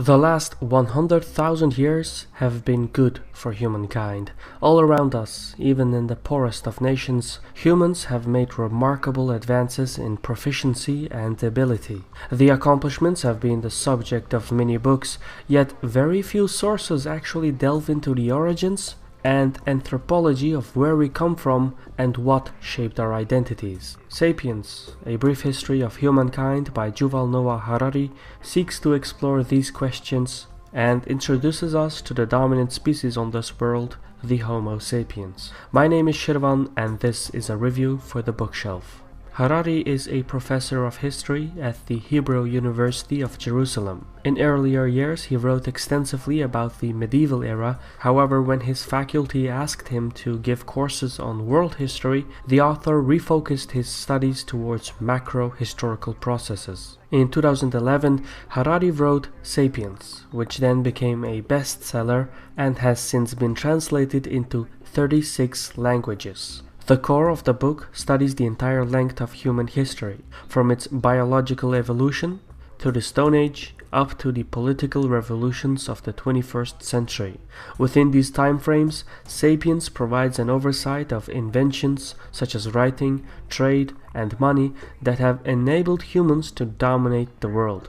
The last 100,000 years have been good for humankind. All around us, even in the poorest of nations, humans have made remarkable advances in proficiency and ability. The accomplishments have been the subject of many books, yet very few sources actually delve into the origins and anthropology of where we come from and what shaped our identities. Sapiens, A Brief History of Humankind by Yuval Noah Harari, seeks to explore these questions and introduces us to the dominant species on this world, the Homo sapiens. My name is Shirvan and this is a review for the bookshelf. Harari is a professor of history at the Hebrew University of Jerusalem. In earlier years, he wrote extensively about the medieval era. However, when his faculty asked him to give courses on world history, the author refocused his studies towards macro-historical processes. In 2011, Harari wrote Sapiens, which then became a bestseller and has since been translated into 36 languages. The core of the book studies the entire length of human history, from its biological evolution to the Stone Age up to the political revolutions of the 21st century. Within these timeframes, Sapiens provides an oversight of inventions such as writing, trade, and money that have enabled humans to dominate the world.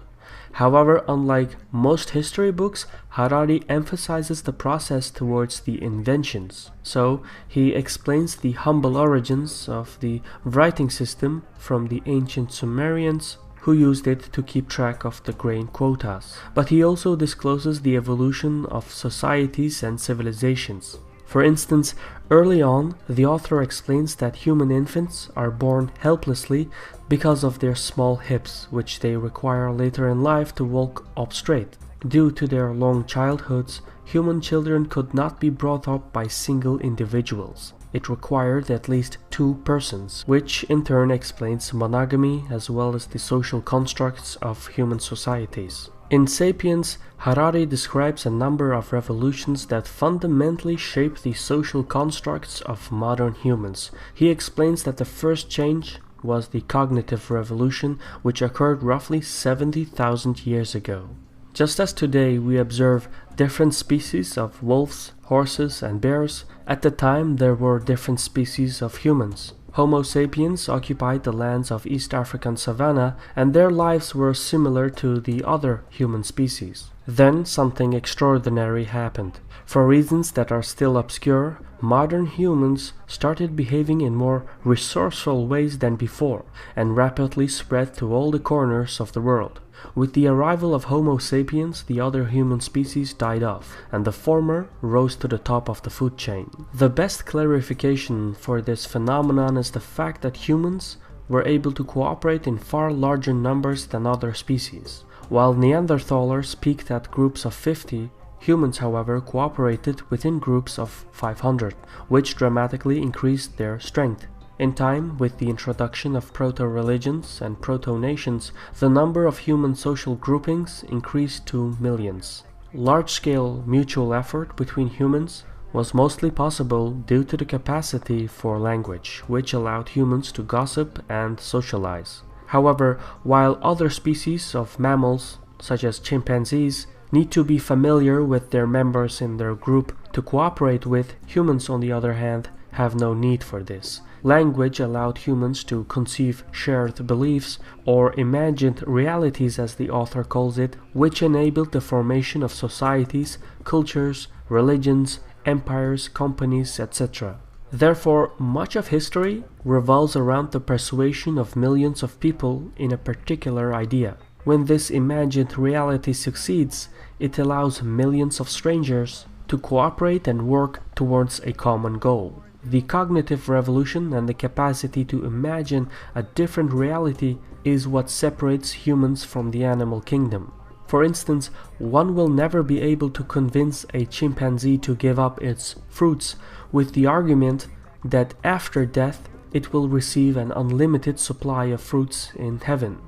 However, unlike most history books, Harari emphasizes the process towards the inventions. So, he explains the humble origins of the writing system from the ancient Sumerians, who used it to keep track of the grain quotas. But he also discloses the evolution of societies and civilizations. For instance, early on, the author explains that human infants are born helplessly because of their small hips, which they require later in life to walk up straight. Due to their long childhoods, human children could not be brought up by single individuals. It required at least two persons, which in turn explains monogamy as well as the social constructs of human societies. In Sapiens, Harari describes a number of revolutions that fundamentally shape the social constructs of modern humans. He explains that the first change was the cognitive revolution, which occurred roughly 70,000 years ago. Just as today we observe different species of wolves, horses, and bears, at the time there were different species of humans. Homo sapiens occupied the lands of East African savanna, and their lives were similar to the other human species. Then something extraordinary happened. For reasons that are still obscure, modern humans started behaving in more resourceful ways than before, and rapidly spread to all the corners of the world. With the arrival of Homo sapiens, the other human species died off, and the former rose to the top of the food chain. The best clarification for this phenomenon is the fact that humans were able to cooperate in far larger numbers than other species. While Neanderthalers peaked at groups of 50, humans, however, cooperated within groups of 500, which dramatically increased their strength. In time, with the introduction of proto-religions and proto-nations, the number of human social groupings increased to millions. Large-scale mutual effort between humans was mostly possible due to the capacity for language, which allowed humans to gossip and socialize. However, while other species of mammals, such as chimpanzees, need to be familiar with their members in their group to cooperate with, humans, on the other hand, have no need for this. Language allowed humans to conceive shared beliefs, or imagined realities as the author calls it, which enabled the formation of societies, cultures, religions, empires, companies, etc. Therefore, much of history revolves around the persuasion of millions of people in a particular idea. When this imagined reality succeeds, it allows millions of strangers to cooperate and work towards a common goal. The cognitive revolution and the capacity to imagine a different reality is what separates humans from the animal kingdom. For instance, one will never be able to convince a chimpanzee to give up its fruits with the argument that after death it will receive an unlimited supply of fruits in heaven.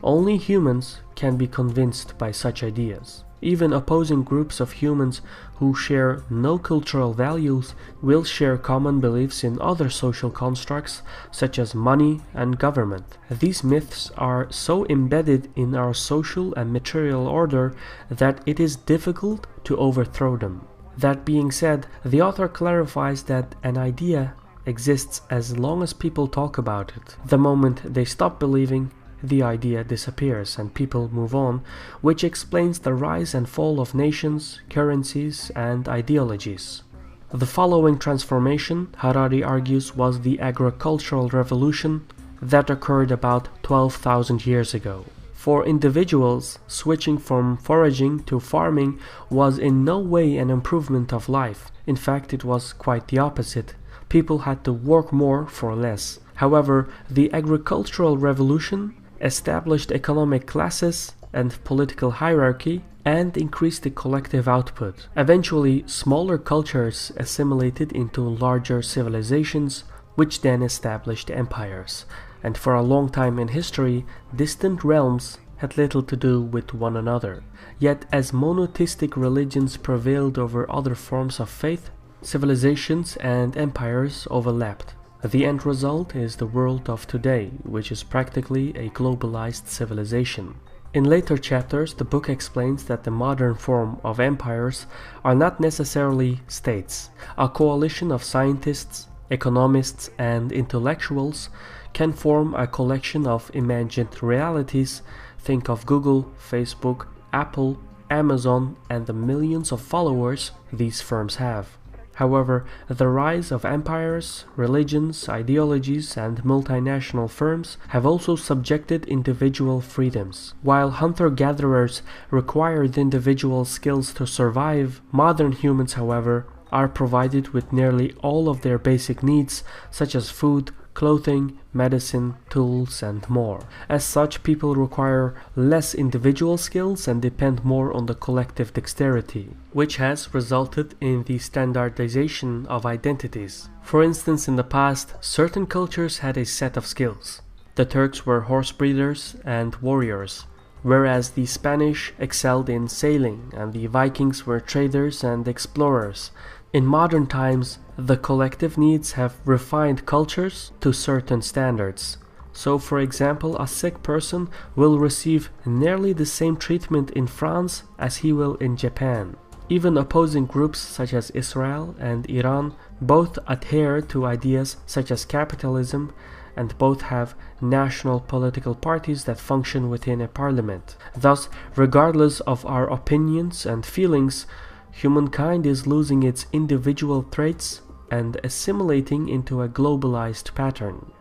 Only humans can be convinced by such ideas. Even opposing groups of humans who share no cultural values will share common beliefs in other social constructs such as money and government. These myths are so embedded in our social and material order that it is difficult to overthrow them. That being said, the author clarifies that an idea exists as long as people talk about it. The moment they stop believing, the idea disappears and people move on, which explains the rise and fall of nations, currencies, and ideologies. The following transformation, Harari argues, was the agricultural revolution that occurred about 12,000 years ago. For individuals, switching from foraging to farming was in no way an improvement of life. In fact, it was quite the opposite. People had to work more for less. However, the agricultural revolution established economic classes and political hierarchy and increased the collective output. Eventually, smaller cultures assimilated into larger civilizations, which then established empires. And for a long time in history, distant realms had little to do with one another. Yet, as monotheistic religions prevailed over other forms of faith, civilizations and empires overlapped. The end result is the world of today, which is practically a globalized civilization. In later chapters, the book explains that the modern form of empires are not necessarily states. A coalition of scientists, economists, and intellectuals can form a collection of imagined realities. Think of Google, Facebook, Apple, Amazon, and the millions of followers these firms have. However, the rise of empires, religions, ideologies, and multinational firms have also subjected individual freedoms. While hunter-gatherers required individual skills to survive, modern humans, however, are provided with nearly all of their basic needs, such as food, clothing, medicine, tools, and more. As such, people require less individual skills and depend more on the collective dexterity, which has resulted in the standardization of identities. For instance, in the past, certain cultures had a set of skills. The Turks were horse breeders and warriors, whereas the Spanish excelled in sailing and the Vikings were traders and explorers. In modern times, the collective needs have refined cultures to certain standards. So, for example, a sick person will receive nearly the same treatment in France as he will in Japan. Even opposing groups such as Israel and Iran both adhere to ideas such as capitalism, and both have national political parties that function within a parliament. Thus, regardless of our opinions and feelings, humankind is losing its individual traits and assimilating into a globalized pattern.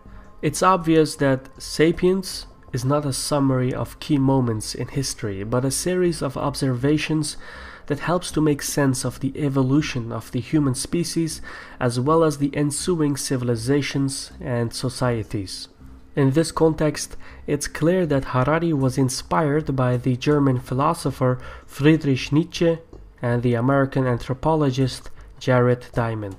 It's obvious that Sapiens is not a summary of key moments in history, but a series of observations that helps to make sense of the evolution of the human species as well as the ensuing civilizations and societies. In this context, it's clear that Harari was inspired by the German philosopher Friedrich Nietzsche and the American anthropologist Jared Diamond.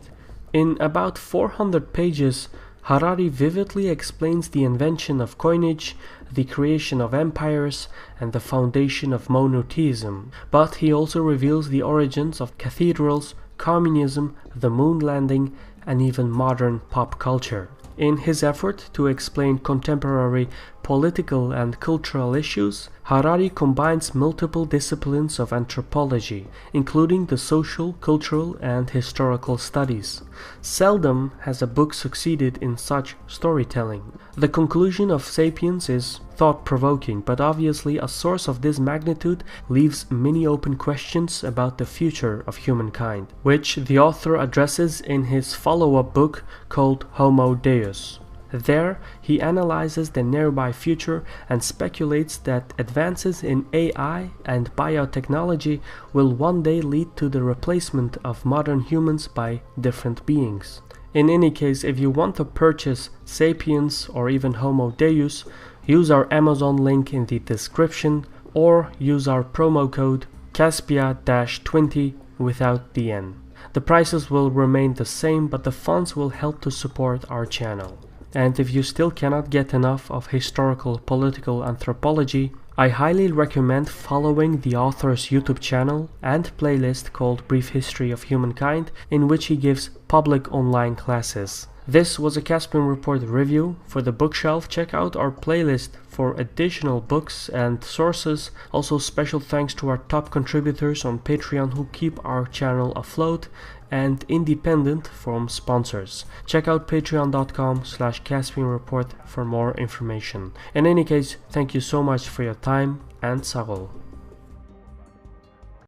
In about 400 pages, Harari vividly explains the invention of coinage, the creation of empires, and the foundation of monotheism, but he also reveals the origins of cathedrals, communism, the moon landing, and even modern pop culture. In his effort to explain contemporary political and cultural issues, Harari combines multiple disciplines of anthropology, including the social, cultural, and historical studies. Seldom has a book succeeded in such storytelling. The conclusion of Sapiens is thought-provoking, but obviously a source of this magnitude leaves many open questions about the future of humankind, which the author addresses in his follow-up book called Homo Deus. There, he analyzes the nearby future and speculates that advances in AI and biotechnology will one day lead to the replacement of modern humans by different beings. In any case, if you want to purchase Sapiens or even Homo Deus, use our Amazon link in the description or use our promo code Caspia-20 without the N. The prices will remain the same, but the funds will help to support our channel. And if you still cannot get enough of historical political anthropology, I highly recommend following the author's YouTube channel and playlist called Brief History of Humankind, in which he gives public online classes. This was a Caspian Report review. For the bookshelf, check out our playlist for additional books and sources. Also, special thanks to our top contributors on Patreon who keep our channel afloat and independent from sponsors. Check out patreon.com/Caspian Report for more information. In any case, thank you so much for your time and Sarol.